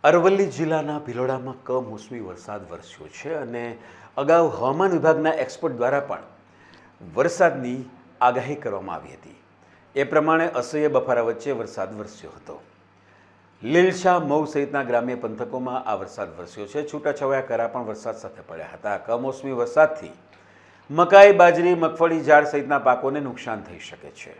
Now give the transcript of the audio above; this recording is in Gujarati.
અરવલ્લી જિલ્લાના ભિલોડામાં કમોસમી વરસાદ વરસ્યો છે અને અગાઉ હવામાન વિભાગના એક્સપર્ટ દ્વારા પણ વરસાદની આગાહી કરવામાં આવી હતી। એ પ્રમાણે અસહ્ય બફારા વચ્ચે વરસાદ વરસ્યો હતો। લીલછા, મઉ સહિતના ગ્રામ્ય પંથકોમાં આ વરસાદ વરસ્યો છે। છૂટાછવાયા કરા પણ વરસાદ સાથે પડ્યા હતા। કમોસમી વરસાદથી મકાઈ, બાજરી, મગફળી, જાળ સહિતના પાકોને નુકસાન થઈ શકે છે।